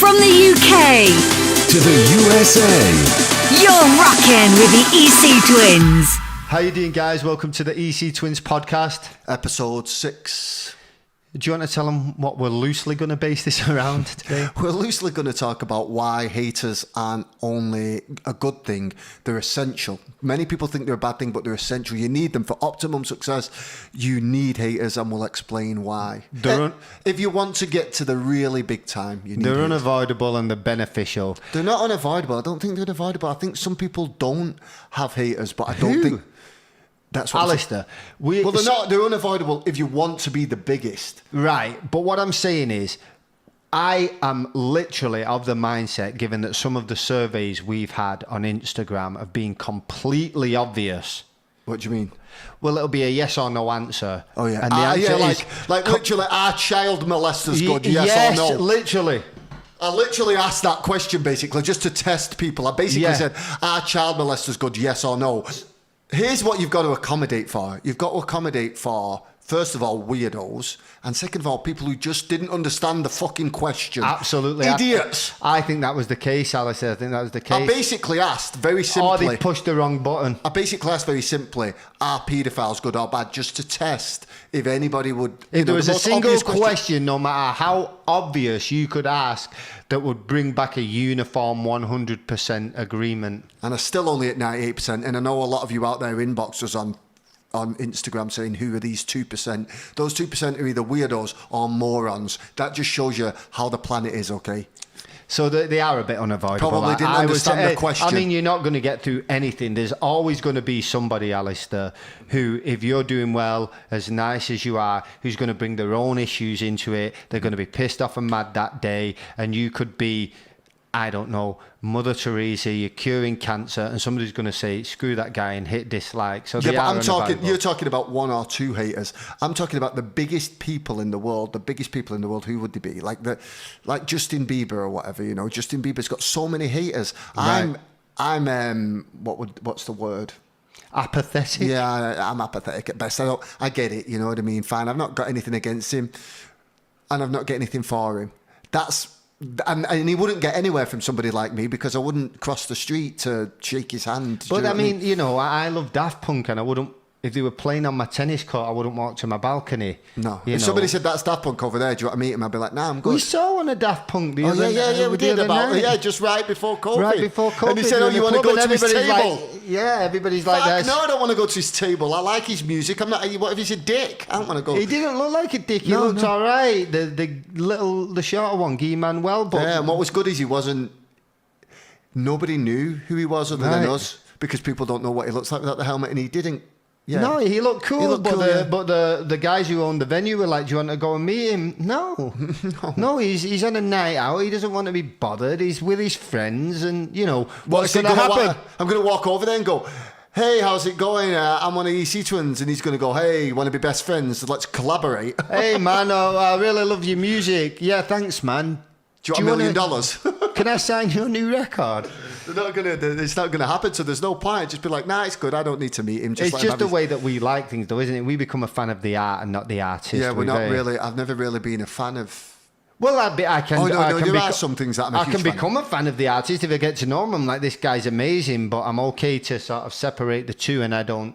From the UK to the USA, you're rocking with the EC Twins. How you doing, guys? Welcome to the EC Twins podcast. Episode 6. Do you want to tell them what we're loosely going to base this around today? We're loosely going to talk about why haters aren't only a good thing, they're essential. Many people think they're a bad thing, but they're essential. You need them for optimum success. You need haters, and we'll explain why. If you want to get to the really big time, you need They're haters. Unavoidable and they're beneficial. They're not unavoidable. I don't think they're unavoidable. I think some people don't have haters, but I don't think... That's what Alistair. They're unavoidable if you want to be the biggest. Right, but what I'm saying is, I am literally of the mindset, given that some of the surveys we've had on Instagram have been completely obvious. What do you mean? Well, it'll be a yes or no answer. Oh, yeah. And the answer is... Like literally, are child molesters good, yes or no? Literally. I literally asked that question, basically, just to test people. I basically said, are child molesters good, yes or no? Here's what you've got to accommodate for. You've got to accommodate for, first of all, weirdos, and second of all, people who just didn't understand the fucking question. Absolutely. Idiots. I think that was the case, Alistair. I think that was the case. I basically asked very simply... Or they pushed the wrong button. I basically asked very simply, are paedophiles good or bad, just to test if anybody would... If there was a single question, no matter how obvious you could ask, that would bring back a uniform 100% agreement. And I'm still only at 98%, and I know a lot of you out there inbox us on Instagram saying, who are these 2%? Those 2% are either weirdos or morons. That just shows you how the planet is, okay? So they are a bit unavoidable. Probably didn't understand the question. I mean, you're not going to get through anything. There's always going to be somebody, Alistair, who, if you're doing well, as nice as you are, who's going to bring their own issues into it. They're going to be pissed off and mad that day. And you could be, I don't know, Mother Teresa, you're curing cancer, and somebody's going to say, screw that guy and hit dislike. So you're talking about one or two haters. I'm talking about the biggest people in the world. Who would they be? Like Justin Bieber or whatever, you know. Justin Bieber's got so many haters. Right. What's the word? Apathetic? Yeah, I'm apathetic at best. I get it, you know what I mean? Fine, I've not got anything against him, and I've not got anything for him. And he wouldn't get anywhere from somebody like me because I wouldn't cross the street to shake his hand. But I mean, you know, I love Daft Punk, and I wouldn't, if they were playing on my tennis court, I wouldn't walk to my balcony. No. If somebody said, that's Daft Punk over there, do you want to meet him? I'd be like, nah, I'm good. We saw one of Daft Punk the other night. We did just right before COVID. And he said, you want to go to his table? Everybody's like that. No, I don't want to go to his table. I like his music. I'm not. What if he's a dick? I don't want to go. He didn't look like a dick. He looked all right. The shorter one, Guy Manuel. But yeah, and what was good is nobody knew who he was other than us, because people don't know what he looks like without the helmet, and he didn't. Yeah. No, he looked cool, but the guys who owned the venue were like, do you want to go and meet him? No. No, he's on a night out. He doesn't want to be bothered. He's with his friends, and, you know, what's going to happen? I'm going to walk over there and go, hey, how's it going? I'm one of EC Twins. And he's going to go, hey, want to be best friends? Let's collaborate. Hey, man, I really love your music. Yeah, thanks, man. Do you want $1 million? Can I sign your new record? It's not gonna happen, so there's no point. Just be like, nah, it's good. I don't need to meet him. It's just the way that we like things, though, isn't it? We become a fan of the art and not the artist. Yeah, we're not really. I've never really been a fan of. Well, I can. There are some things that I'm a huge fan of. Become a fan of the artist if I get to know him. I'm like, this guy's amazing, but I'm okay to sort of separate the two, and I don't.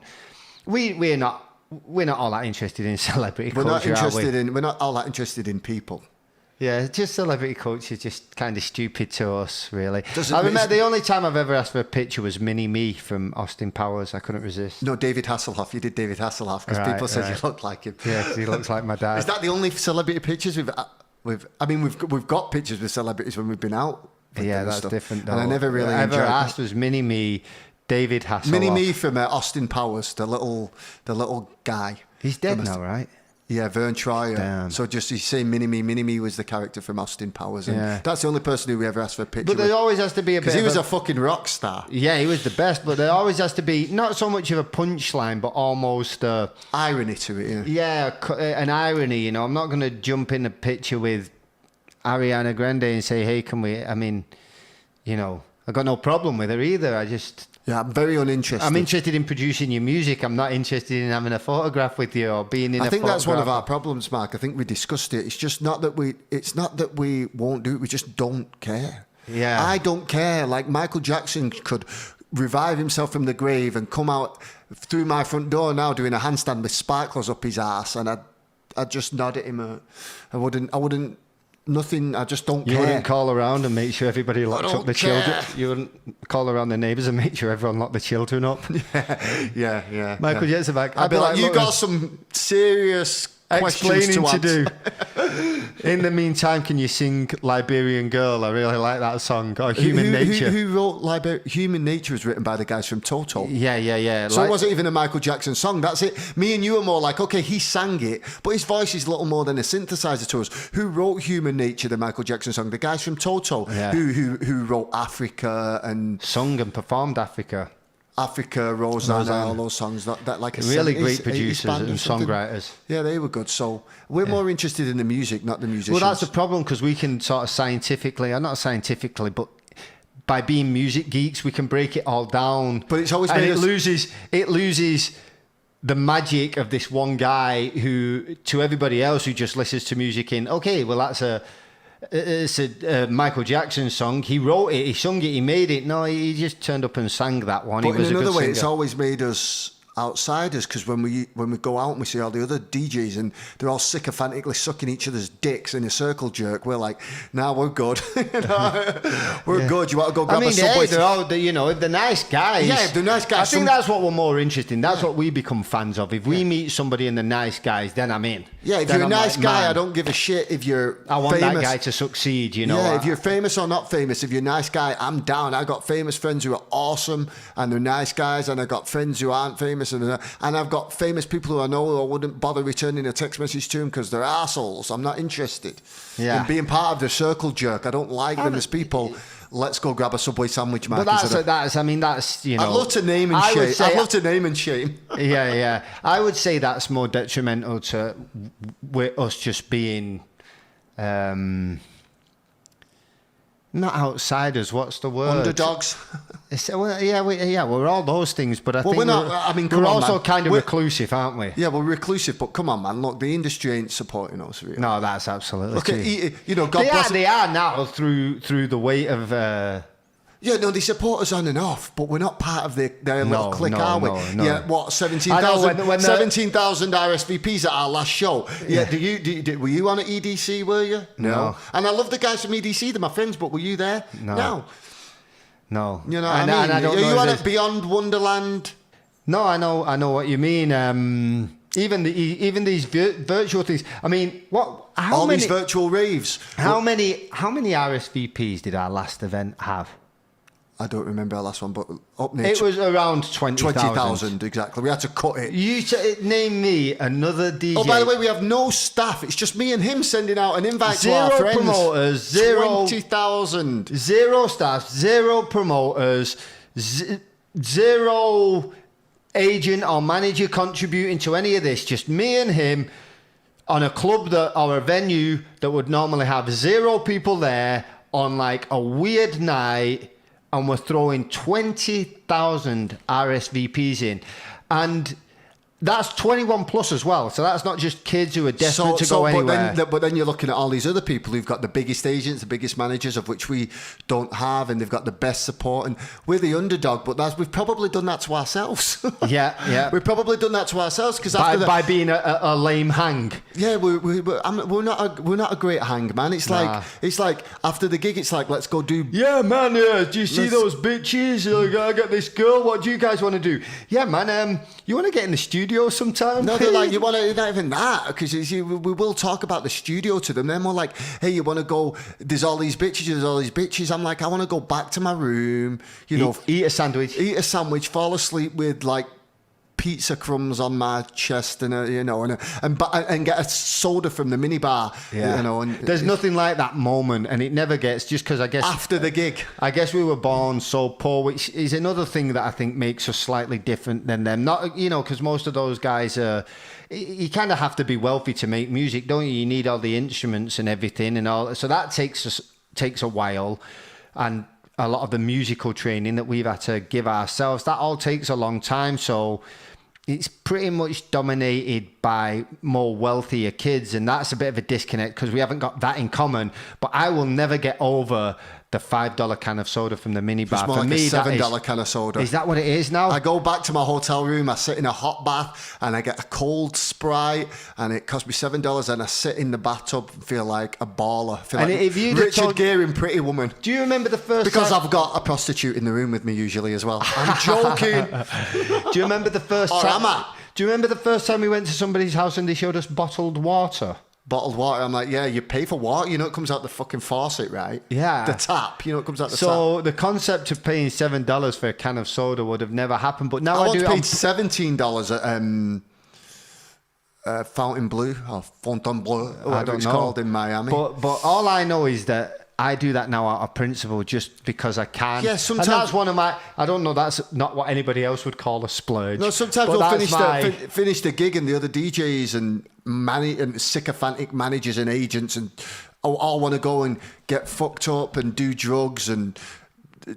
We're not all that interested in celebrity culture. We're not all that interested in people. Yeah, just celebrity culture is just kind of stupid to us, really. I remember the only time I've ever asked for a picture was Mini-Me from Austin Powers. I couldn't resist. No, David Hasselhoff. You did David Hasselhoff because people said you look like him. Yeah, because he looks like my dad. Is that the only celebrity pictures we've got pictures with celebrities when we've been out. Yeah, that's different though. And I never really ever asked was Mini-Me, David Hasselhoff. Mini-Me from Austin Powers, the little guy. He's dead now, right? Yeah, Vern Troyer. Damn. So just you say Mini-Me. Mini-Me was the character from Austin Powers. And that's the only person who we ever asked for a picture. But there always has to be a bit. Because he was a fucking rock star. Yeah, he was the best. But there always has to be not so much of a punchline, but almost irony to it. Yeah, an irony. You know, I'm not going to jump in a picture with Ariana Grande and say, "Hey, can we?" I mean, you know. I got no problem with her either. I'm very uninterested. I'm interested in producing your music. I'm not interested in having a photograph with you or being in. I think that's one of our problems, Mark. I think we discussed it. It's just not that we won't do it. We just don't care. Yeah, I don't care. Like Michael Jackson could revive himself from the grave and come out through my front door now doing a handstand with sparklers up his ass, and I'd just nod at him. I wouldn't. Nothing. I just don't care. You wouldn't call around and make sure everybody locks up the children. You wouldn't call around the neighbours and make sure everyone locked the children up. yeah. Michael Jackson back. I'd be like, you got some serious questions explaining to do. answer. In the meantime, can you sing Liberian Girl? I really like that song. Or Human Nature. Who wrote Human Nature was written by the guys from Toto. Yeah. So it wasn't even a Michael Jackson song. That's it. Me and you are more like, okay, he sang it, but his voice is little more than a synthesizer to us. Who wrote Human Nature, the Michael Jackson song? The guys from Toto, who wrote Africa and sung and performed Africa, Rosanna, all those songs. That like a really 70s, great producers 80s band and songwriters. Yeah, they were good. So we're more interested in the music, not the musicians. Well, that's the problem, because we can sort of scientifically, or not scientifically, but by being music geeks, we can break it all down. But it's always and made it loses the magic of this one guy who, to everybody else who just listens to music it's a Michael Jackson song. He wrote it, he sung it, he made it. No, he just turned up and sang that one. But in another way, it's always made us outsiders, because when we go out and we see all the other DJs and they're all sycophantically sucking each other's dicks in a circle jerk, we're like, nah, we're good. We're good. You want to go grab a Subway? They're all, they're nice guys. Yeah, they're nice guys. I think that's what we're more interested in. That's what we become fans of. If we meet somebody and they're nice guys, then I'm in. Yeah, if you're a nice guy, I don't give a shit if you're I want famous. that guy to succeed, Yeah, if you're famous or not famous, if you're a nice guy, I'm down. I got famous friends who are awesome and they're nice guys, and I got friends who aren't famous, and I've got famous people who I know who I wouldn't bother returning a text message to them because they're assholes. I'm not interested in being part of the circle jerk. I don't like them as people. Let's go grab a Subway sandwich, Mark. But that's I'd love to name and shame. I'd love to name and shame. Yeah. I would say that's more detrimental to us just being not outsiders. What's the word? Underdogs. We're all those things, but I think we're not. I mean, we're also kind of reclusive, aren't we? Yeah, we're reclusive, but come on, man. Look, the industry ain't supporting us, really. No, that's absolutely look true. God bless. They are now through the weight of. They support us on and off, but we're not part of their little clique, are we? No. Yeah, what, 17,000 RSVPs at our last show? Yeah, were you on at EDC, were you? No. And I love the guys from EDC, they're my friends, but were you there? No. You know what I mean? And I don't know, you on at Beyond Wonderland? No, I know what you mean. Even these virtual things. I mean, these virtual raves. How many RSVPs did our last event have? I don't remember our last one, but up near... It was around 20,000. 20,000, exactly. We had to cut it. You name me another DJ. Oh, by the way, we have no staff. It's just me and him sending out an invite to our friends. Zero promoters. 20,000. Zero staff. Zero promoters. Zero agent or manager contributing to any of this. Just me and him on a club or a venue that would normally have zero people there on like a weird night. And we're throwing 20,000 RSVPs in. And that's 21 plus as well. So that's not just kids who are desperate to go anywhere. But then you're looking at all these other people who've got the biggest agents, the biggest managers, of which we don't have, and they've got the best support. And we're the underdog, but we've probably done that to ourselves. Yeah. We've probably done that to ourselves because by being a lame hang. Yeah, we're not a great hang, man. It's like after the gig, it's like, let's go do. Yeah, man. Do you see those bitches? I got this girl. What do you guys want to do? Yeah, man. You want to get in the studio sometime? No, they're like, you want to, not even that, because we will talk about the studio to them. They're more like, hey, you want to go, there's all these bitches. I'm like, I want to go back to my room, eat a sandwich, fall asleep with like pizza crumbs on my chest, and and get a soda from the minibar. Yeah. And there's nothing like that moment, and it never gets, just because I guess after the gig, I guess we were born so poor, which is another thing that I think makes us slightly different than them. Not because most of those guys are. You kind of have to be wealthy to make music, don't you? You need all the instruments and everything and all. So that takes a while, and a lot of the musical training that we've had to give ourselves, that all takes a long time. So it's pretty much dominated by more wealthier kids, and that's a bit of a disconnect because we haven't got that in common. But I will never get over the $5 can of soda from the minibar. It's more For like me, a $7 can of soda. Is that what it is now? I go back to my hotel room, I sit in a hot bath, and I get a cold Sprite, and it cost me $7, and I sit in the bathtub and feel like a baller. I feel And like if you'd have Richard told- Gere in Pretty Woman. Do you remember the first Because time? I've got a prostitute in the room with me usually as well. I'm joking. Do you remember the first Or time? am I? Do you remember the first time we went to somebody's house and they showed us bottled water? Bottled water. I'm like, yeah, you pay for water. You know it comes out the fucking faucet, right? Yeah. The tap. You know it comes out the tap. So the concept of paying $7 for a can of soda would have never happened. But now I I once do. paid $17 at Fountain Blue or Fontainebleau, I whatever don't it's know. called in Miami. But all I know is that I do that now out of principle, just because I can. Yeah, sometimes- And that's one of my. I don't know. That's not what anybody else would call a splurge. No, sometimes but we'll that's finish the gig, and the other DJs and sycophantic managers and agents and all want to go and get fucked up and do drugs and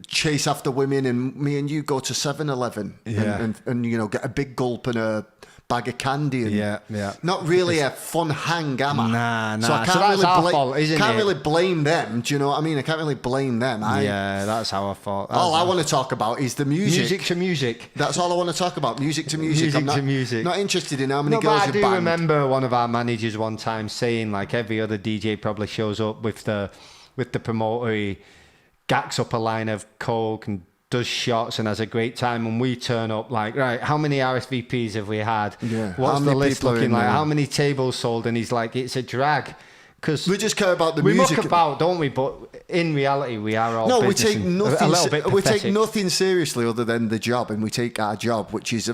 chase after women, and me and you go to 7-Eleven Yeah. and you know, get a big gulp and a bag of candy. And Yeah. Not really a fun hang, am I? Nah. So I can't So that's really our fault, isn't can't it? really blame them. Do you know what I mean? I can't really blame them. Yeah, that's our fault. All I want to talk about is the music. Music to music. That's all I want to talk about. Music to music. Music I'm not, to music. Not interested in how many No, girls but I you do banged. remember one of our managers one time saying, like, every other DJ probably shows up with the promoter, he gacks up a line of coke and does shots and has a great time, and we turn up like, right, how many RSVPs have we had? Yeah. How What's the many list people are looking in like? there? How many tables sold? And he's like, it's a drag. Because We just care about the we music. muck about, don't we? But in reality, we are all No, we business take and nothing. a little bit We take pathetic. nothing seriously other than the job, and we take our job, which is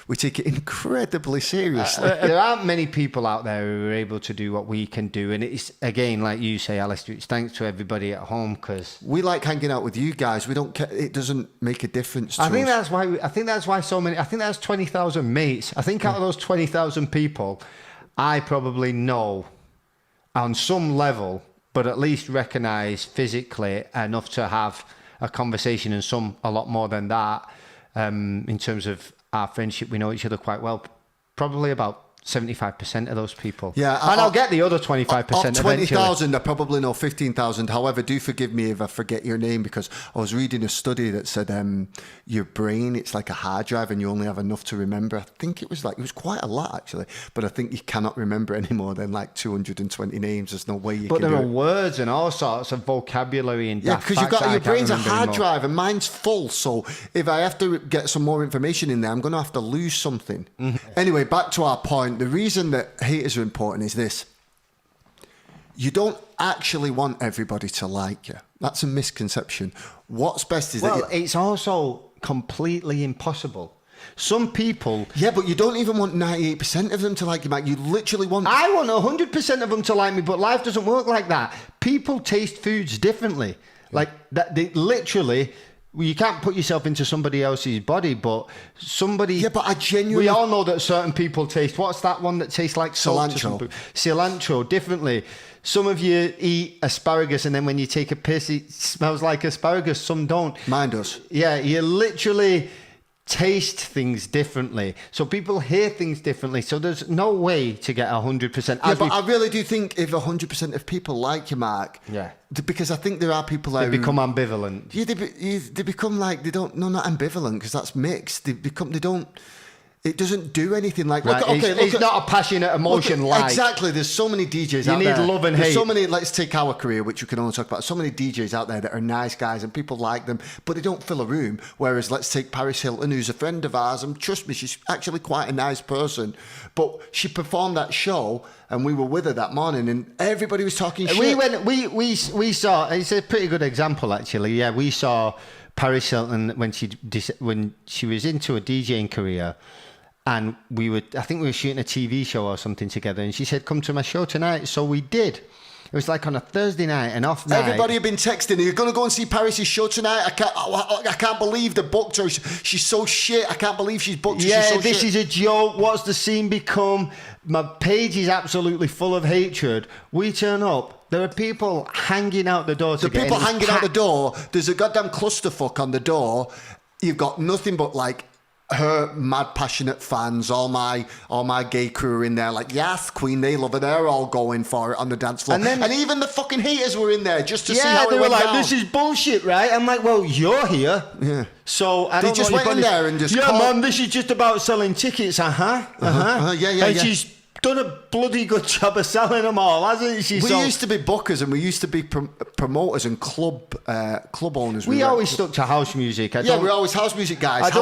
we take it incredibly seriously. There aren't many people out there who are able to do what we can do, and it's, again, like you say, Alistair, it's thanks to everybody at home, because We like hanging out with you guys. We don't care. It doesn't make a difference to I think us. that's why. I think that's why so many. I think that's 20,000 mates. I think out of those 20,000 people, I probably know on some level, but at least recognise physically enough to have a conversation, and some a lot more than that. In terms of our friendship, we know each other quite well. Probably about 75% of those people. Yeah, and I'll get the other 25% Of eventually. 20,000, I probably know 15,000. However, do forgive me if I forget your name, because I was reading a study that said your brain, it's like a hard drive and you only have enough to remember. I think it was quite a lot actually, but I think you cannot remember any more than like 220 names. There's no way you But can there do are it. words and all sorts of vocabulary and Yeah, daft because facts I your can't brain's a remember hard anymore. drive and mine's full. So if I have to get some more information in there, I'm going to have to lose something. Anyway, back to our point. The reason that haters are important is this: you don't actually want everybody to like you. That's a misconception. What's best is Well, that it's also completely impossible. Some people... yeah, but you don't even want 98% of them to like you, Mike. You literally want. I want 100% of them to like me, but life doesn't work like that. People taste foods differently. Like, that, they literally... You can't put yourself into somebody else's body, but somebody... Yeah, but I genuinely- We all know that certain people taste... What's that one that tastes like salt to some Cilantro. people? Cilantro, differently. Some of you eat asparagus, and then when you take a piss, it smells like asparagus. Some don't. Mine does. Yeah, you literally taste things differently. So people hear things differently. So there's no way to get 100%. Yeah, but I really do think if 100% of people like you, Mark. Yeah. Because I think there are people They who become ambivalent. Yeah, they become like they don't. No, not ambivalent, because that's mixed. They don't. It doesn't do anything like. Right, it's not a passionate emotion like. Exactly. There's so many DJs You out need there. love and There's hate. so many. Let's take our career, which we can only talk about. So many DJs out there that are nice guys and people like them, but they don't fill a room. Whereas let's take Paris Hilton, who's a friend of ours, and trust me, she's actually quite a nice person. But she performed that show, and we were with her that morning, and everybody was talking shit. We saw. It's a pretty good example, actually. Yeah, we saw Paris Hilton when she was into a DJing career. And I think we were shooting a TV show or something together. And she said, come to my show tonight. So we did. It was like on a Thursday night, an off night. Everybody had been texting, are you going to go and see Paris' show tonight? I can't believe they booked her. She's so shit. I can't believe she's booked her. Yeah, she's so this shit. is a joke. What's the scene become? My page is absolutely full of hatred. We turn up. There are people hanging out the door. The people hanging out the door. There's a goddamn clusterfuck on the door. You've got nothing but like her mad passionate fans. All my gay crew are in there like, yes, Queen, they love it. They're all going for it on the dance floor. And even the fucking haters were in there just to see how they it were went like, down. this is bullshit, right? I'm like, well, you're here. Yeah. So I They don't just know went in there and just Mum, this is just about selling tickets. Yeah. And she's done a bloody good job of selling them all, hasn't she? We used to be bookers and we used to be promoters and club owners. We always stuck to house music. We're always house music guys.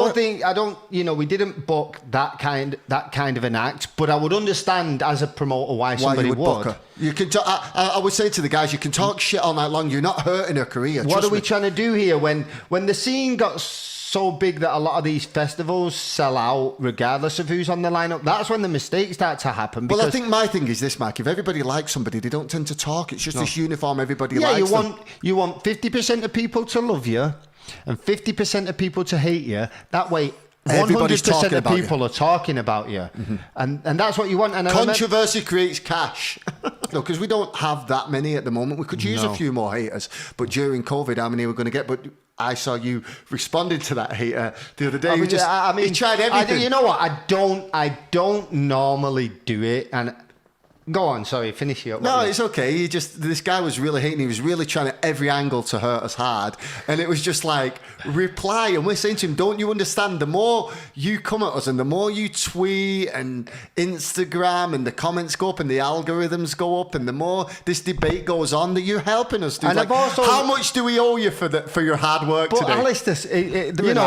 We didn't book that kind of an act, but I would understand as a promoter why somebody would. Book her. You can. I would say to the guys, you can talk shit all night long. You're not hurting her career. What are we trying to do here? When the scene got so big that a lot of these festivals sell out regardless of who's on the lineup, that's when the mistakes start to happen. Well, I think my thing is this, Mike. If everybody likes somebody, they don't tend to talk. It's just this uniform. Everybody likes them. You want 50% of people to love you and 50% of people to hate you. That way, 100% of people are talking about you. Mm-hmm. And that's what you want. And controversy creates cash. No, because we don't have that many at the moment. We could use a few more haters. But during COVID, how many we're going to get? But I saw you responded to that hater the other day. You tried everything. You know what? I don't normally do it. And go on, sorry, finish it up. No, it's okay. This guy was really hating. He was really trying at every angle to hurt us hard. And it was just like, reply. And we're saying to him, don't you understand? The more you come at us and the more you tweet and Instagram and the comments go up and the algorithms go up and the more this debate goes on, that you're helping us. Dude. And like, how much do we owe you for your hard work today? But Alistair,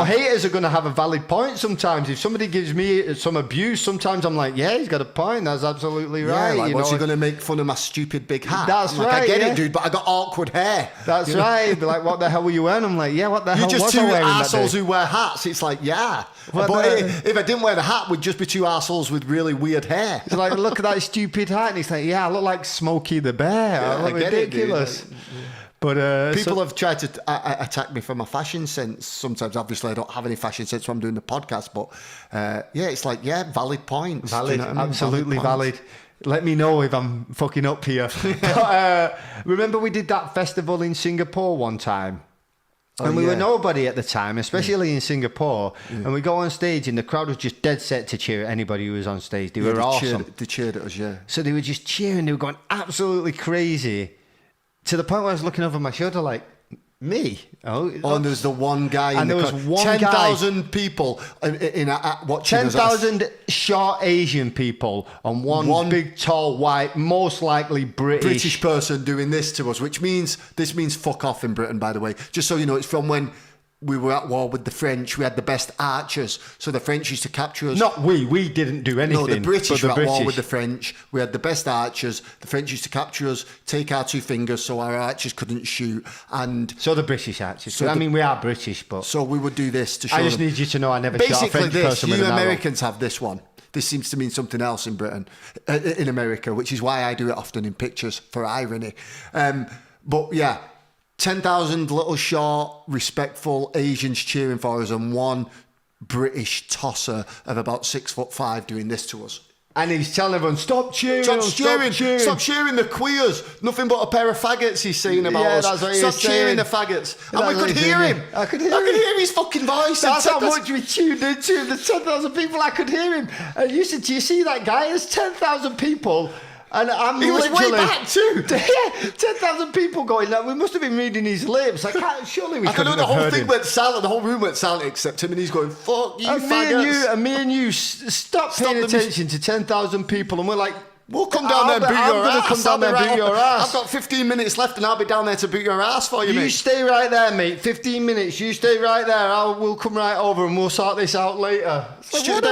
haters are going to have a valid point sometimes. If somebody gives me some abuse, sometimes I'm like, yeah, he's got a point. That's absolutely right. Like, what's he going to make fun of my stupid big hat? That's right. I get it, dude, but I got awkward hair. That's right. They're like, what the hell were you wearing? I'm like, yeah, what the hell You're just was two I wearing assholes that day? who wear hats. It's like, yeah. But if I didn't wear the hat, we'd just be two assholes with really weird hair. It's like, look at that stupid hat. And he's like, yeah, I look like Smokey the Bear. I look ridiculous. But people have tried to attack me for my fashion sense. Sometimes, obviously, I don't have any fashion sense when I'm doing the podcast. But it's like, valid points. Valid, you know what I mean? absolutely valid. Let me know if I'm fucking up here. But, remember we did that festival in Singapore one time? And we were nobody at the time, especially in Singapore. And we go on stage and the crowd was just dead set to cheer at anybody who was on stage. They were awesome. They cheered at us, yeah. So they were just cheering. They were going absolutely crazy to the point where I was looking over my shoulder like, me? And there's the one guy and in there the was one 10,000 people watching 10,000 short Asian people and one big tall white, most likely British person doing this to us, which means fuck off in Britain, by the way. Just so you know, it's from when we were at war with the French. We had the best archers, so the French used to capture us. Not we didn't do anything. No, the British were at war with the French. We had the best archers. The French used to capture us, take our two fingers so our archers couldn't shoot. And so the British archers. We are British, but so we would do this to show. I just need you to know I never shot a French person with an arrow. Americans have this one. This seems to mean something else in Britain, in America, which is why I do it often in pictures for irony. But yeah. 10,000 little short, respectful Asians cheering for us and one British tosser of about 6'5" doing this to us. And he's telling everyone, stop cheering. Stop cheering the queers. Nothing but a pair of faggots, he's saying about us. That's what stop cheering the faggots. And we could hear him. I could hear his fucking voice. That's how much we tuned into. The 10,000 people, I could hear him. And you said, do you see that guy? There's 10,000 people. And he was way back too. Yeah, 10,000 people going. Like, we must have been reading his lips. Surely we couldn't have heard him. The whole thing went silent. The whole room went silent except him, and he's going, "Fuck you, faggots." Me and you, stop paying attention to 10,000 people, and we're like, "We'll come down there and beat your ass. Come down there and beat your ass. I've got 15 minutes left, and I'll be down there to beat your ass for you, mate. You stay right there, mate. 15 minutes. You stay right there. We'll come right over, and we'll sort this out later."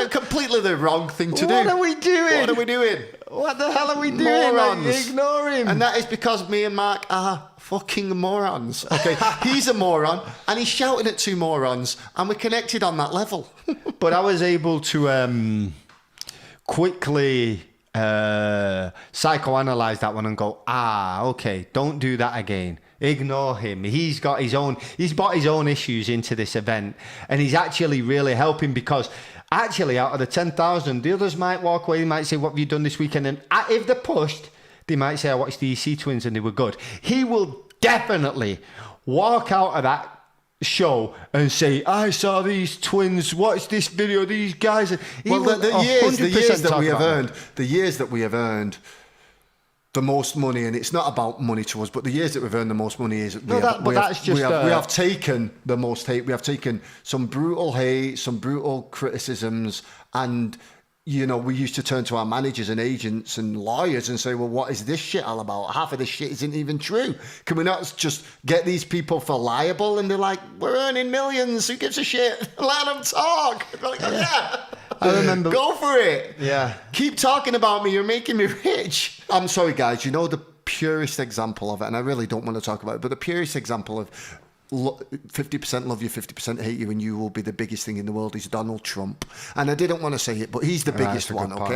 Completely the wrong thing to do. What are we doing? What the hell are we doing? Morons. Like, ignore him. And that is because me and Mark are fucking morons. Okay, he's a moron, and he's shouting at two morons, and we're connected on that level. But I was able to quickly psychoanalyze that one and go, okay, don't do that again. Ignore him. He's brought his own issues into this event, and he's actually really helping, because actually out of the 10,000, the others might walk away. They might say, what have you done this weekend? And if they're pushed, they might say, I watched the EC Twins and they were good. He will definitely walk out of that show and say, I saw these twins, watch this video, these guys. Well, the years that we have earned the most money, and it's not about money to us, but the years that we've earned the most money is we have taken the most hate. We have taken some brutal hate, some brutal criticisms, and we used to turn to our managers and agents and lawyers and say, well, what is this shit all about? Half of this shit isn't even true. Can we not just get these people for liable? And they're like, we're earning millions. Who gives a shit? Let them talk. Like, yeah. I remember. Go for it. Yeah. Keep talking about me. You're making me rich. I'm sorry, guys. The purest example of it, and I really don't want to talk about it, but the purest example of 50% love you, 50% hate you, and you will be the biggest thing in the world is Donald Trump. And I didn't want to say it, but he's the biggest one, okay?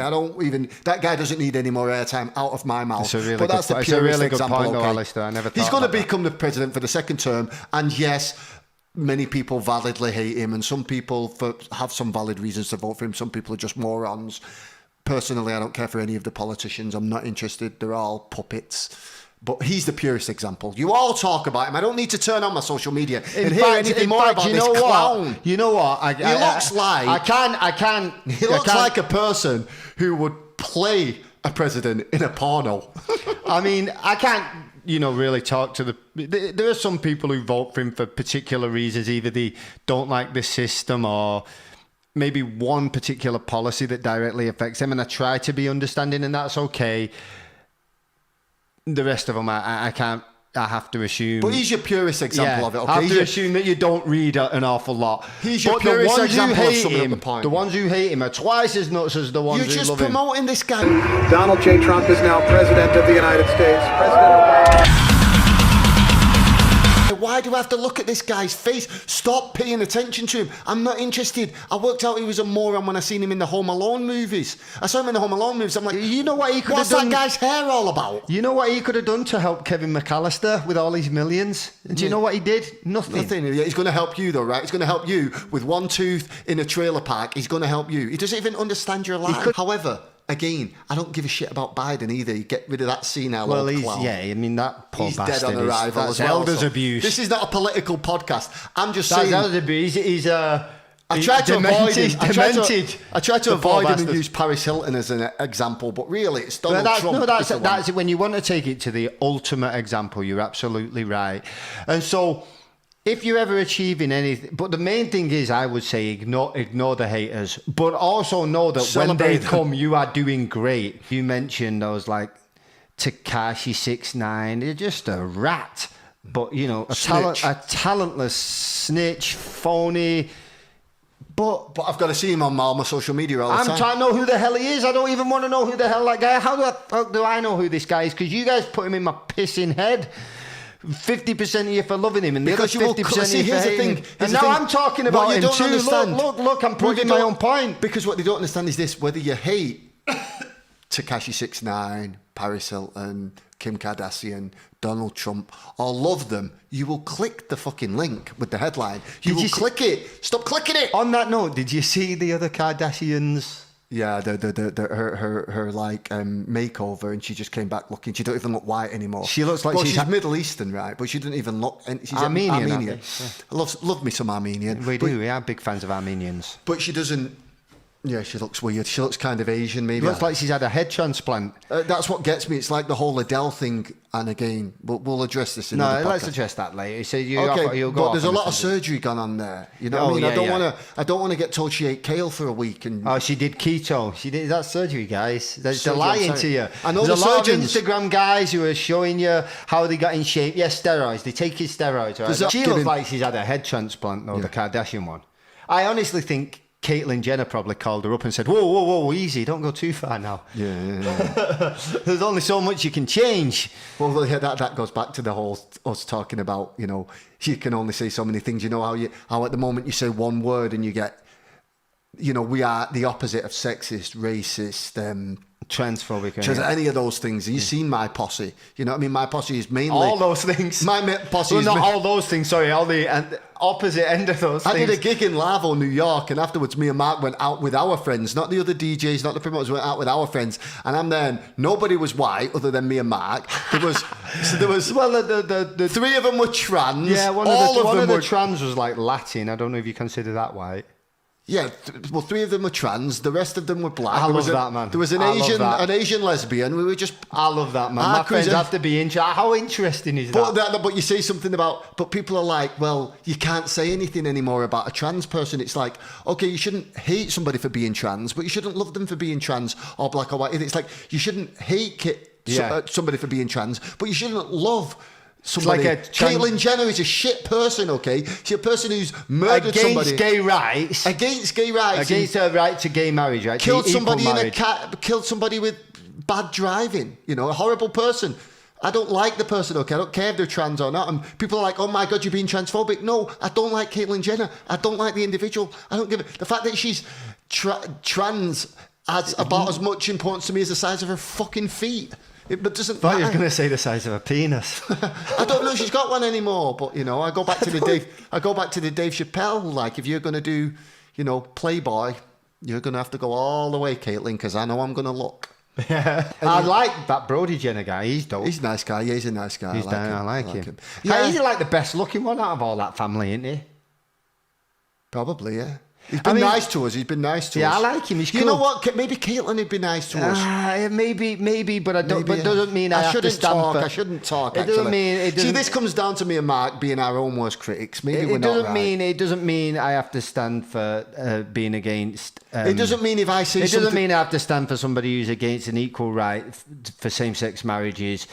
That guy doesn't need any more airtime out of my mouth. But that's the purest example, point, okay? Alistair. I never thought he's going to become the president for the second term, and yes, many people validly hate him, and some people have some valid reasons to vote for him. Some people are just morons. Personally, I don't care for any of the politicians. I'm not interested. They're all puppets. But he's the purest example. You all talk about him. I don't need to turn on my social media and hear anything more about this clown. You know what? He looks like a person who would play a president in a porno. I mean, I can't, really talk to there are some people who vote for him for particular reasons. Either they don't like the system or maybe one particular policy that directly affects them. And I try to be understanding, and that's okay. The rest of them, I can't. I have to assume. But he's your purest example of it. Okay? I have to assume that you don't read an awful lot. He's your purest example of summing up the point. The ones who hate him are twice as nuts as the ones who love him. You're just promoting this guy. Donald J. Trump is now president of the United States. President Obama. Why do I have to look at this guy's face? Stop paying attention to him. I'm not interested. I worked out he was a moron when I seen him in the Home Alone movies. I saw him in the Home Alone movies. I'm like, you know what he could have done? What's that guy's hair all about? You know what he could have done to help Kevin McAllister with all his millions? And do you know what he did? Nothing. Yeah, he's going to help you though, right? He's going to help you with one tooth in a trailer park. He's going to help you. He doesn't even understand your life. However, again, I don't give a shit about Biden either. You get rid of that senile old clown. That poor bastard. He's dead on arrival as well. Elders abuse. This is not a political podcast. I'm just saying. That's elders abuse. He's I tried to avoid him. I tried to avoid him bastard. and use Paris Hilton as an example, but really it's Donald Trump. That's it. When you want to take it to the ultimate example, you're absolutely right. And so, if you're ever achieving anything, but the main thing is, I would say, ignore the haters, but also know that when they come, you are doing great. You mentioned those like Tekashi 6ix9ine, they're just a rat, but a talentless snitch, phony. But I've got to see him on all my social media all the time. I'm trying to know who the hell he is. I don't even want to know who the hell that guy is. How do I know who this guy is? Because you guys put him in my pissing head. 50% of you for loving him, and the other 50% of you for hating him. And now I'm talking about him too. Look, I'm proving my own point. Because what they don't understand is this: whether you hate Tekashi 6ix9ine, Paris Hilton, Kim Kardashian, Donald Trump, or love them, you will click the fucking link with the headline. You will click it. Stop clicking it. On that note, did you see the other Kardashians? Yeah, her makeover, and she just came back looking. She don't even look white anymore. She looks like she's Middle Eastern, right? But she doesn't even look. She's Armenian. Yeah. I love me some Armenian. We are big fans of Armenians. But she doesn't. Yeah, she looks weird. She looks kind of Asian, maybe. Looks like she's had a head transplant. That's what gets me. It's like the whole Adele thing. And again, we'll address this in the podcast. Let's address that later. So but there's a lot of surgery gone on there. You know what I mean? I don't want to get told she ate kale for a week. And she did keto. She did that surgery, guys. They're lying to you. I know there's a lot of Instagram guys who are showing you how they got in shape. Yes, steroids. They take his steroids. Right? She looks like she's had a head transplant, though, the Kardashian one. I honestly think Caitlyn Jenner probably called her up and said, whoa, easy, don't go too far now. Yeah. There's only so much you can change. Well, yeah, that goes back to the whole us talking about, you can only say so many things. You know how at the moment you say one word and you get, we are the opposite of sexist, racist, transphobic. Because any of those things, you've seen my posse. You know what I mean? My posse is mainly all those things. Posse well, is not all those things. Sorry, all the opposite end of those things. I did a gig in Larvo, New York, and afterwards me and Mark went out with our friends, not the other DJs, not the promoters. We went out with our friends, and I'm there. And nobody was white other than me and Mark. There was well, the three of them were trans. Yeah, one of the trans was like Latin. I don't know if you consider that white. Yeah, well, three of them were trans. The rest of them were black. I love that, man. There was an Asian lesbian. We were just. I love that, man. My friends have to be interested. How interesting is that? But you say something about. But people are like, well, you can't say anything anymore about a trans person. It's like, okay, you shouldn't hate somebody for being trans, but you shouldn't love them for being trans or black or white. It's like you shouldn't hate somebody for being trans, but you shouldn't love. Somebody, like Caitlyn Jenner is a shit person, okay? She's a person who's murdered somebody. Against gay rights. Against her right to gay marriage, right? Killed somebody killed somebody with bad driving, you know, a horrible person. I don't like the person, okay? I don't care if they're trans or not. And people are like, oh my God, you're being transphobic. No, I don't like Caitlyn Jenner. I don't like the individual. I don't give it. The fact that she's trans has about as much importance to me as the size of her fucking feet. But doesn't thought you were going to say the size of a penis. I don't know if she's got one anymore, but you know, I go back to the Dave Chappelle. Like, if you're going to do, you know, Playboy, you're going to have to go all the way, Caitlyn, because I know I'm going to look. Yeah, I like that Brody Jenner guy. He's dope. He's a nice guy. Yeah, he's a nice guy. I like him. Yeah, he's like the best looking one out of all that family, isn't he? Probably, yeah. He's been nice to us. Yeah, I like him. He's cool. You know what? Maybe Caitlyn would be nice to us. Maybe, but I don't. But doesn't mean I have to stand for. I shouldn't talk. It doesn't mean. See, this comes down to me and Mark being our own worst critics. Maybe we're not right. It doesn't mean I have to stand for being against. It doesn't mean if I say. It doesn't mean I have to stand for somebody who's against an equal right for same-sex marriages,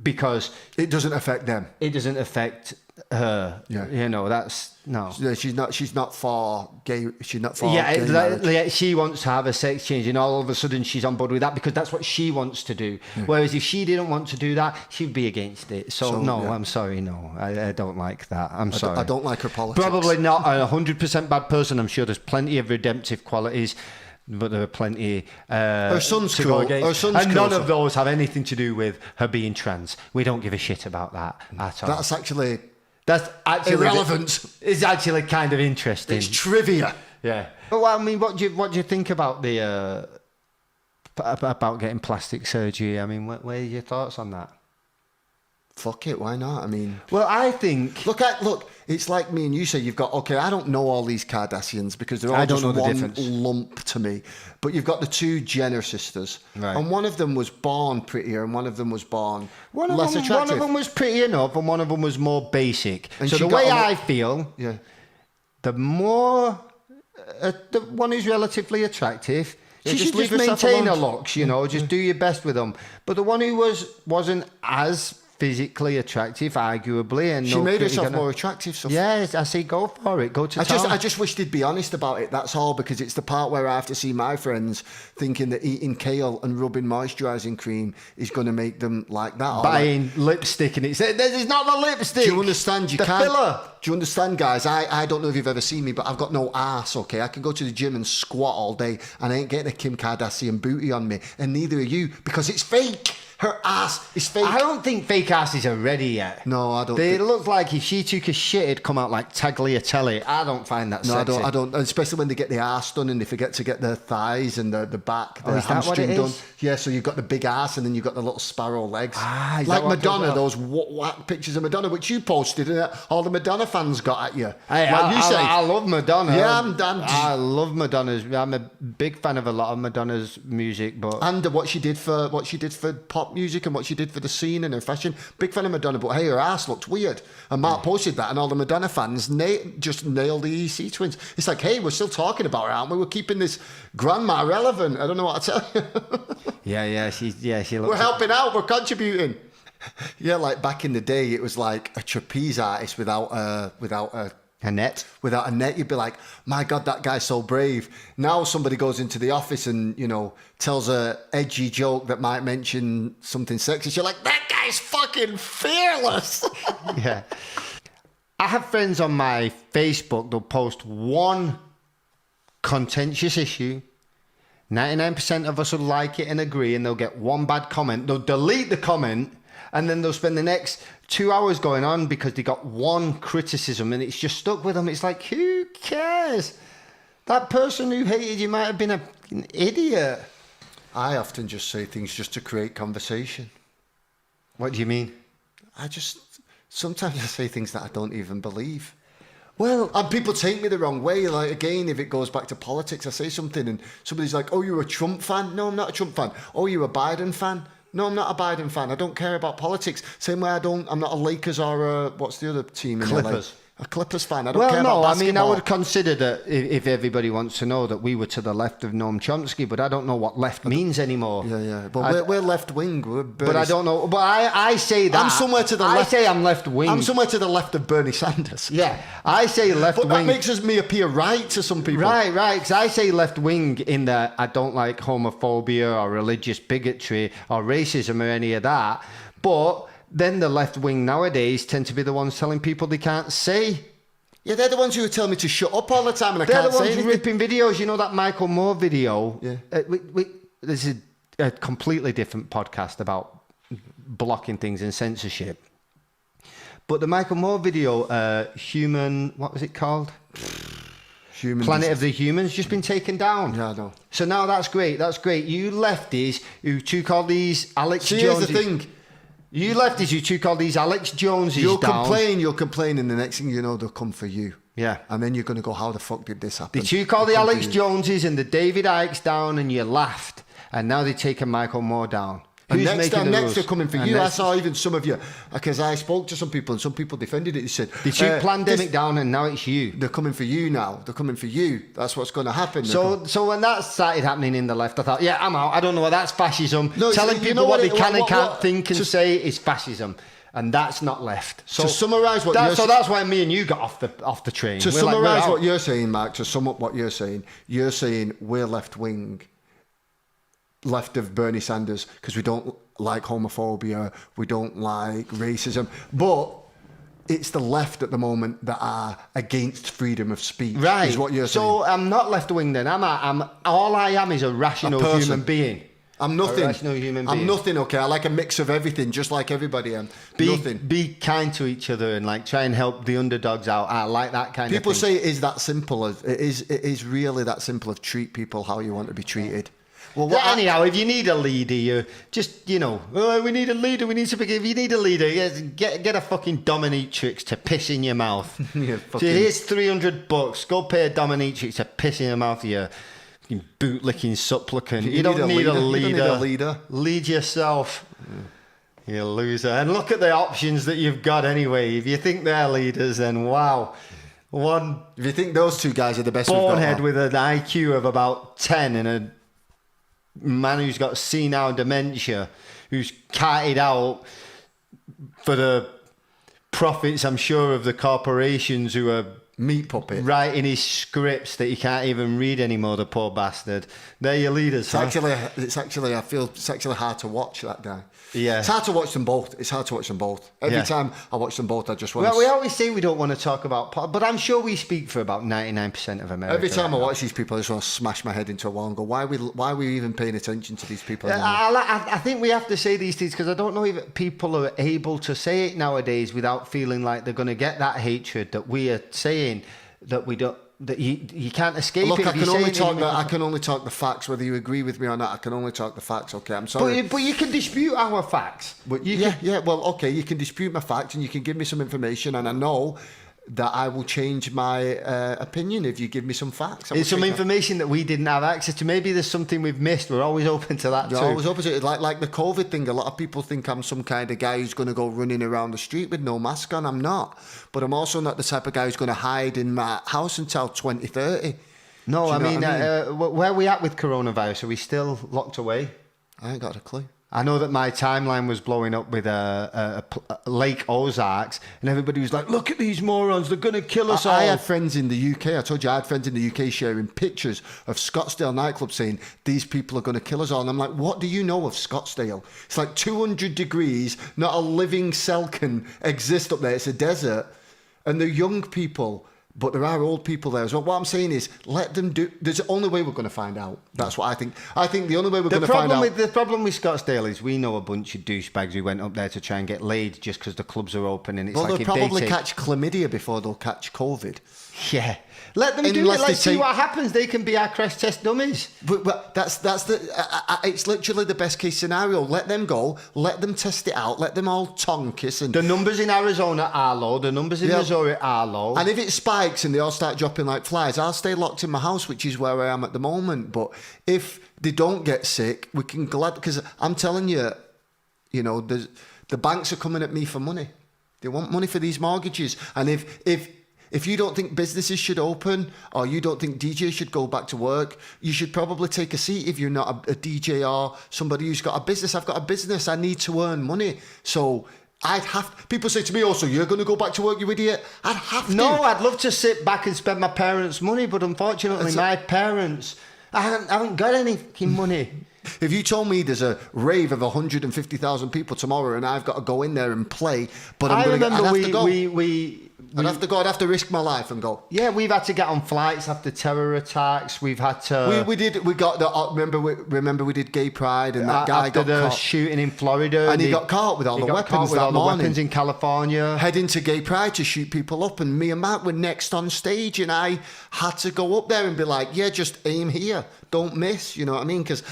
because it doesn't affect them. It doesn't affect her. Yeah. You know, that's no. She's not for gay. She's not for yeah, gay marriage. she wants to have a sex change, and all of a sudden she's on board with that because that's what she wants to do. Yeah. Whereas if she didn't want to do that, she'd be against it. So no, yeah. I'm sorry, no, I don't like that. I'm sorry. I don't like her politics. Probably not a 100% bad person. I'm sure there's plenty of redemptive qualities. But there are plenty. Her son's cool. And none of those have anything to do with her being trans. We don't give a shit about that at all. That's actually irrelevant. It's actually kind of interesting. It's trivia. Yeah. But I mean, what do you think about the about getting plastic surgery? I mean, what are your thoughts on that? Fuck it, why not? I mean, well, I think look. It's like me and you say you've got. Okay, I don't know all these Kardashians because they're all just one lump to me. But you've got the two Jenner sisters, right. And one of them was born prettier, and one of them was born less attractive. One of them was pretty enough, and one of them was more basic. And so the way I feel, yeah, the more the one who's relatively attractive. She should just maintain her looks, you know, just do your best with them. But the one who wasn't as physically attractive, arguably, and she made herself more attractive. So yes, I say go for it. Go to town. I just wish they'd be honest about it. That's all, because it's the part where I have to see my friends thinking that eating kale and rubbing moisturising cream is going to make them like that. Buying lipstick and it's not the lipstick. Do you understand? The filler. Do you understand, guys? I don't know if you've ever seen me, but I've got no ass. Okay, I can go to the gym and squat all day, and I ain't getting a Kim Kardashian booty on me, and neither are you, because it's fake. Her ass is fake. I don't think fake asses are ready yet. No, I don't. They look like if she took a shit, it'd come out like Tagliatelle. I don't find that sexy. No, I don't. Especially when they get the ass done and they forget to get the thighs and the back, the hamstring done. Yeah, so you've got the big ass and then you've got the little sparrow legs. Like Madonna, those whack pictures of Madonna, which you posted, and all the Madonna fans got at you. Hey, I love Madonna. Yeah, I love Madonna's. I'm a big fan of a lot of Madonna's music, but and what she did for pop music and what she did for the scene and her fashion. Big fan of Madonna, but hey, her ass looked weird. And Mark posted that, and all the Madonna fans just nailed the EC twins. It's like, hey, we're still talking about her, aren't we? We're keeping this grandma relevant. I don't know what to tell you. yeah, she looks. We're helping out. We're contributing. Yeah, like back in the day, it was like a trapeze artist without a net. Without a net, you'd be like, my God, that guy's so brave. Now somebody goes into the office and, you know, tells a edgy joke that might mention something sexist. You're like, that guy's fucking fearless. Yeah. I have friends on my Facebook, they'll post one contentious issue, 99% of us will like it and agree, and they'll get one bad comment. They'll delete the comment, and then they'll spend the next 2 hours going on because they got one criticism, and it's just stuck with them. It's like, who cares? That person who hated you might have been an idiot. I often just say things just to create conversation. What do you mean? Sometimes I say things that I don't even believe. Well, and people take me the wrong way. Like, again, if it goes back to politics, I say something and somebody's like, oh, you're a Trump fan? No, I'm not a Trump fan. Oh, you're a Biden fan? No, I'm not a Biden fan. I don't care about politics. Same way I'm not a Lakers or what's the other team in Clippers. LA? A Clippers fan. I don't care about basketball. I mean, I would consider that if everybody wants to know that we were to the left of Noam Chomsky, but I don't know what left means anymore. Yeah. But we're left wing. But I don't know. But I say that. I'm somewhere to the left. I say I'm left wing. I'm somewhere to the left of Bernie Sanders. Yeah, I say left wing. But that makes me appear right to some people. Right. Because I say left wing in that I don't like homophobia or religious bigotry or racism or any of that. But then the left wing nowadays tend to be the ones telling people they can't say. Yeah, they're the ones who tell me to shut up all the time, and I can't say anything. They're the ones ripping videos. You know that Michael Moore video? Yeah. This is a completely different podcast about blocking things and censorship. But the Michael Moore video, what was it called? Planet of the Humans, just been taken down. Yeah, I know. So now that's great. You lefties who took all these Alex Joneses. Here's the thing. You lefties who took all these Alex Joneses you'll down. You'll complain, and the next thing you know, they'll come for you. Yeah. And then you're going to go, how the fuck did this happen? They took all the Alex Joneses and the David Icks down, and you laughed. And now they're taking Michael Moore down. And Who's next making the next rules? they're coming for you. I saw even some of you, because I spoke to some people, and some people defended it. They said, they took Plandemic down, and now it's you. They're coming for you now. They're coming for you. That's what's going to happen. So when that started happening in the left, I thought, yeah, I'm out. I don't know what that's fascism. No, telling you people know what they what can and can't think and say is fascism. And that's not left. So to summarise what you're saying... So that's why me and you got off the train. To summarise what you're saying, Mark, to sum up what you're saying we're left-wing, left of Bernie Sanders, because we don't like homophobia, we don't like racism, but it's the left at the moment that are against freedom of speech, right? Is what you're saying. So I'm not left-wing then, am I? All I am is a rational human being. I'm nothing. A rational human being. I'm nothing, okay? I like a mix of everything, just like everybody. Nothing. Be kind to each other and like try and help the underdogs out. I like that kind of thing. People say it is that simple. It is really that simple of treat people how you want to be treated. Well, anyhow, if you need a leader, you just, we need a leader. We need to if you need a leader, get a fucking dominatrix to piss in your mouth. So here's $300. Go pay a dominatrix to piss in your mouth. You bootlicking supplicant. You don't need a leader. You don't need a leader. Lead yourself. You loser. And look at the options that you've got anyway. If you think they're leaders, then wow. If you think those two guys are the best bonehead with an IQ of about 10 and a man who's got senile dementia, who's carted out for the profits, I'm sure, of the corporations who are meat puppet writing his scripts that he can't even read anymore, the poor bastard. They're your leaders. I feel it's actually hard to watch that guy. Yeah, it's hard to watch them both. Every time I watch them both, I just want. Well, we always say we don't want to talk about, but I'm sure we speak for about 99% of America. Every time I watch these people, I just want to smash my head into a wall and go, "Why are we even paying attention to these people?" I think we have to say these things because I don't know if people are able to say it nowadays without feeling like they're going to get that hatred that we are saying that we don't. That you can't escape. Look, it. I can only talk the facts, whether you agree with me or not. I can only talk the facts. Okay, I'm sorry. But you can dispute our facts. But well, okay, you can dispute my facts and you can give me some information, and I know that I will change my opinion if you give me some facts. It's some information that we didn't have access to. Maybe there's something we've missed. We're always open to that too. Always open to it. Like the COVID thing. A lot of people think I'm some kind of guy who's going to go running around the street with no mask on. I'm not. But I'm also not the type of guy who's going to hide in my house until 2030. No, I mean, where are we at with coronavirus? Are we still locked away? I ain't got a clue. I know that my timeline was blowing up with Lake Ozarks, and everybody was like, look at these morons, they're going to kill us all. I had friends in the UK, I told you I had friends in the UK sharing pictures of Scottsdale nightclub saying, these people are going to kill us all. And I'm like, what do you know of Scottsdale? It's like 200 degrees, not a living cell can exist up there. It's a desert. And the young people But there are old people there as well. What I'm saying is, let them do. There's the only way we're going to find out. That's what I think. I think the only way we're going to find out. The problem with Scottsdale is we know a bunch of douchebags who went up there to try and get laid just because the clubs are open, and it's Well, like they'll if probably they take... catch chlamydia before they'll catch COVID. Yeah. Let them do Unless it. Let's they see take- what happens. They can be our crash test dummies. But that's it's literally the best case scenario. Let them go. Let them test it out. Let them all tongue kiss and. The numbers in Arizona are low. The numbers in Missouri are low. And if it spikes and they all start dropping like flies, I'll stay locked in my house, which is where I am at the moment. But if they don't get sick, we can because I'm telling you, the banks are coming at me for money. They want money for these mortgages. And if you don't think businesses should open, or you don't think DJs should go back to work, you should probably take a seat if you're not a DJ or somebody who's got a business. I've got a business. I need to earn money. So people say to me, so you're going to go back to work, you idiot? I'd have to. No, I'd love to sit back and spend my parents' money, but unfortunately my parents, I haven't got any fucking money. If you told me there's a rave of 150,000 people tomorrow and I've got to go in there and play, but I'd have to go. I'd have to risk my life and go. Yeah, we've had to get on flights after terror attacks. We've had to. We got the. Remember we did Gay Pride and that guy after got the caught. shooting in Florida, And he got caught with all the weapons that morning. Weapons in California. Heading to Gay Pride to shoot people up, and me and Matt were next on stage, and I had to go up there and be like, yeah, just aim here, don't miss. You know what I mean? Because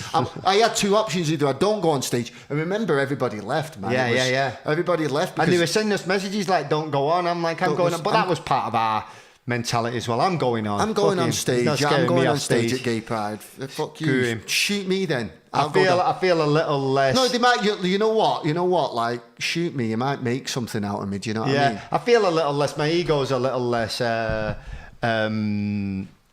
I had two options: either I don't go on stage, and remember everybody left, man. Yeah. Everybody left, And they were sending us messages like, "Don't go on." I'm like, "I'm going on," but that was part of our mentality as well. I'm going on. I'm going on stage. I'm going on stage stage at Gay Pride. Fuck Screw you. him. Shoot me then. I feel a little less. No, they might. You know what? Like, shoot me. You might make something out of me. Do you know what I mean? I feel a little less. My ego's a little less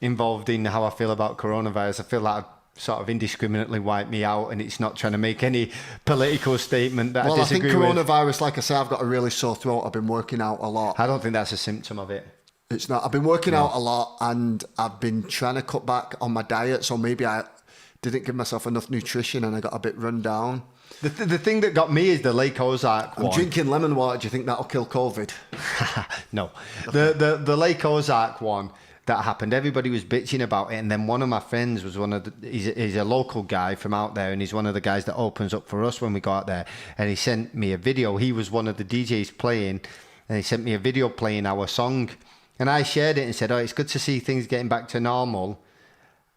involved in how I feel about coronavirus. I feel like I've sort of indiscriminately wiped me out, and it's not trying to make any political statement that I disagree with. I think coronavirus, like I say, I've got a really sore throat. I've been working out a lot. I don't think that's a symptom of it. It's not. I've been working out a lot, and I've been trying to cut back on my diet. So maybe I didn't give myself enough nutrition, and I got a bit run down. The thing that got me is the Lake Ozark one. I'm drinking lemon water. Do you think that'll kill COVID? No. The Lake Ozark one that happened, everybody was bitching about it, and then one of my friends was he's a local guy from out there, and he's one of the guys that opens up for us when we go out there, and he sent me a video. He was one of the DJs playing, and he sent me a video playing our song, and I shared it and said, it's good to see things getting back to normal.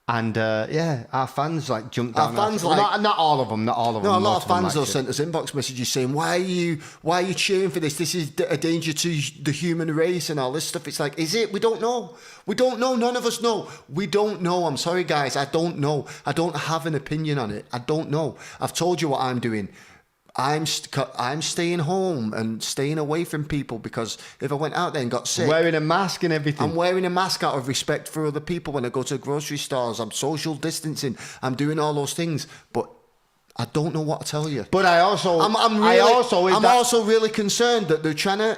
And our fans like jumped down. Our fans not all of them. No, a lot of fans though sent us inbox messages saying, why are you cheering for this? This is a danger to the human race and all this stuff. It's like, is it? We don't know. None of us know. We don't know. I'm sorry, guys. I don't know. I don't have an opinion on it. I don't know. I've told you what I'm doing. I'm staying home and staying away from people, because if I went out there and got sick... Wearing a mask and everything. I'm wearing a mask out of respect for other people when I go to grocery stores. I'm social distancing. I'm doing all those things. But I don't know what to tell you. But I'm also really concerned that they're trying to,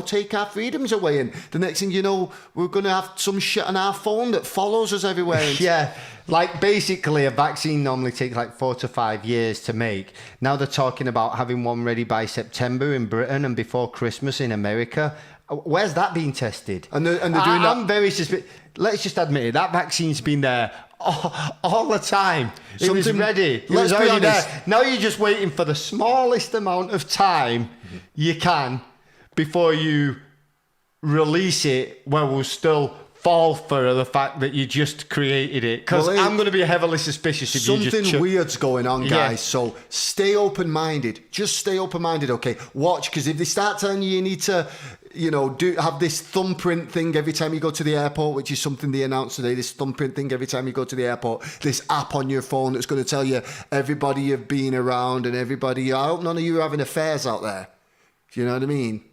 take our freedoms away. And the next thing you know, we're going to have some shit on our phone that follows us everywhere. Yeah. Like, basically, a vaccine normally takes like 4 to 5 years to make. Now they're talking about having one ready by September in Britain and before Christmas in America. Where's that being tested? And they're doing that. I'm very suspicious. Let's just admit it. That vaccine's been there all the time. It was ready. It was already there. Now you're just waiting for the smallest amount of time you can before you release it, where we'll still fall for the fact that you just created it. Because I'm going to be heavily suspicious if you just... Something weird's going on, guys. Yeah. So stay open-minded. Just stay open-minded, okay? Watch, because if they start telling you need to... have this thumbprint thing every time you go to the airport, which is something they announced today, this thumbprint thing every time you go to the airport, this app on your phone that's going to tell you everybody you've been around and everybody. I hope none of you are having affairs out there. Do you know what I mean?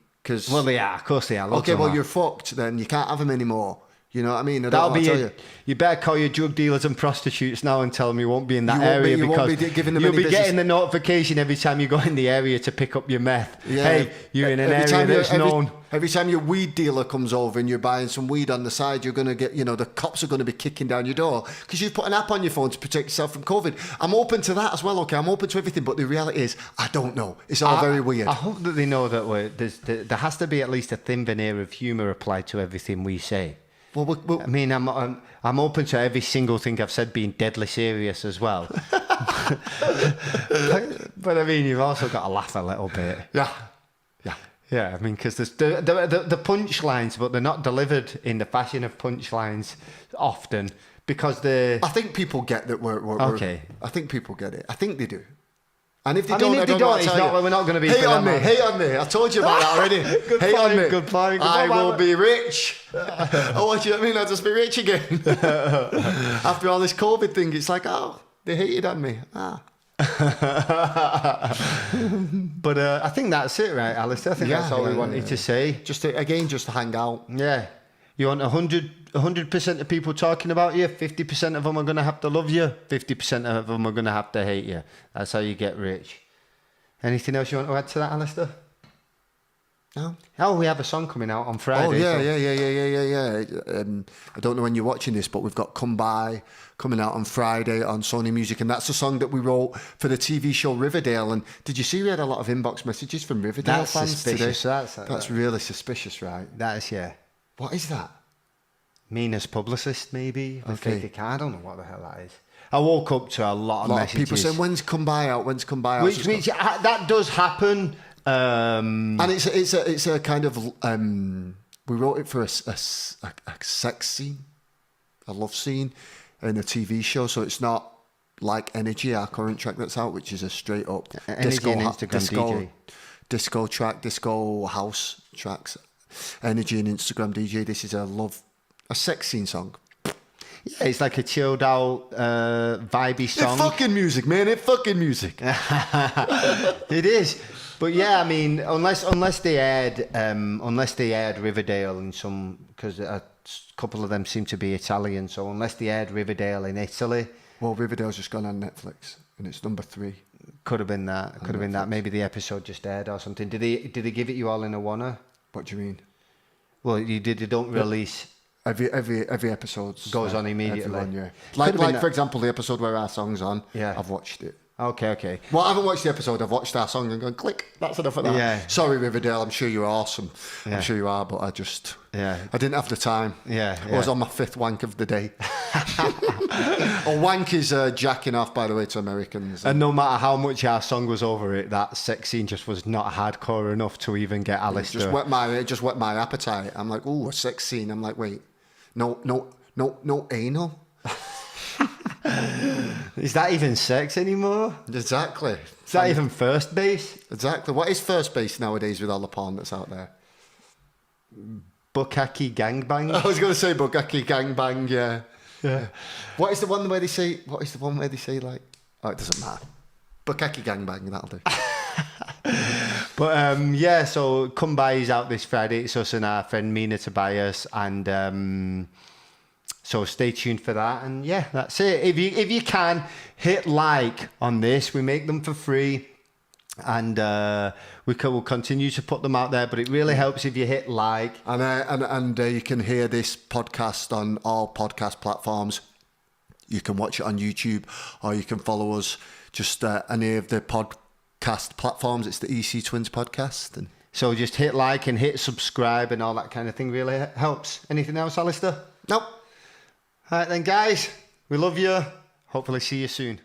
Well, they are. Of course they are. Okay, well, you're fucked then. You can't have them anymore. You know what I mean? I don't That'll know be what to it. You better call your drug dealers and prostitutes now and tell them you won't be in that You won't be- area you won't because be giving them you'll any be business. getting the notification every time you go in the area to pick up your meth. Yeah. Hey, you're in an Every area time that's known. Every time your weed dealer comes over and you're buying some weed on the side, you're going to get, the cops are going to be kicking down your door because you've put an app on your phone to protect yourself from COVID. I'm open to that as well, okay? I'm open to everything, but the reality is, I don't know. It's all very weird. I hope that they know that there has to be at least a thin veneer of humour applied to everything we say. Well, I mean, I'm open to every single thing I've said being deadly serious as well. but I mean, you've also got to laugh a little bit. yeah. Yeah, I mean, because there's the punchlines, but they're not delivered in the fashion of punchlines often because I think people get that we're okay. I think people get it. I think they do. And if they I don't, mean, if I they don't, know don't, what to it's tell not. you. We're not going to be. Hate for on them, me, man. hate on me. I told you about that already. Good hate on point, me. good point. I will be rich. Oh, what do you mean? I'll just be rich again. After all this COVID thing, it's like, oh, they hated on me. But I think that's it, right, Alistair? I think that's all we wanted to say. Just to hang out. Yeah. You want 100% of people talking about you, 50% of them are going to have to love you, 50% of them are going to have to hate you. That's how you get rich. Anything else you want to add to that, Alistair? No. Oh, we have a song coming out on Friday. Oh, yeah. I don't know when you're watching this, but we've got Come By coming out on Friday on Sony Music, and that's the song that we wrote for the TV show Riverdale. And did you see we had a lot of inbox messages from Riverdale That's fans suspicious. today? That's That's really suspicious, right? That is, yeah. What is that? Mina's publicist, maybe. Okay. I don't know what the hell that is. I woke up to a lot of messages. People saying, when's Come By out? When's Come By out? Which that does happen. And it's a kind of we wrote it for a sex scene, a love scene in a TV show, so it's not like Energy, our current track that's out, which is a straight up disco track, disco house tracks. Energy and Instagram DJ. This is a sex scene song. Yeah, it's like a chilled out, vibey song. It's fucking music, man. It's fucking music. It is. But yeah, I mean, unless they aired Riverdale in some, because a couple of them seem to be Italian, so unless they aired Riverdale in Italy, well, Riverdale's just gone on Netflix and it's number 3. could have been that. Could have been that. Maybe the episode just aired or something. Did they give it you all in a one-er? What do you mean? Well, you don't release. Every episode Goes on immediately. Everyone, yeah. Like for example, the episode where our song's on. Yeah. I've watched it. Okay. Well, I haven't watched the episode. I've watched our song and gone, click. That's enough of that. Yeah. Sorry, Riverdale. I'm sure you're awesome. Yeah. I'm sure you are, but I didn't have the time. Yeah. I was on my 5th wank of the day. Wank is jacking off, by the way, to Americans. And no matter how much our song was over it, that sex scene just was not hardcore enough to even get Alistair. It just whet my appetite. I'm like, ooh, a sex scene. I'm like, wait, no anal. Is that even sex anymore? Exactly. Is that even first base? Exactly. What is first base nowadays with all the porn that's out there? Bukkake gangbang? I was going to say Bukkake gangbang, yeah. What is the one where they say, like, oh, it doesn't matter. Bukkake gangbang, that'll do. But so Come By is out this Friday. It's us and our friend Mina Tobias, and so stay tuned for that. And yeah, that's it. If you can hit like on this, we make them for free, and we'll continue to put them out there. But it really helps if you hit like. And you can hear this podcast on all podcast platforms. You can watch it on YouTube, or you can follow us just any of the podcast platforms. It's the EC Twins podcast. And so just hit like and hit subscribe and all that kind of thing really helps. Anything else, Alistair? Nope. All right then, guys. We love you. Hopefully see you soon.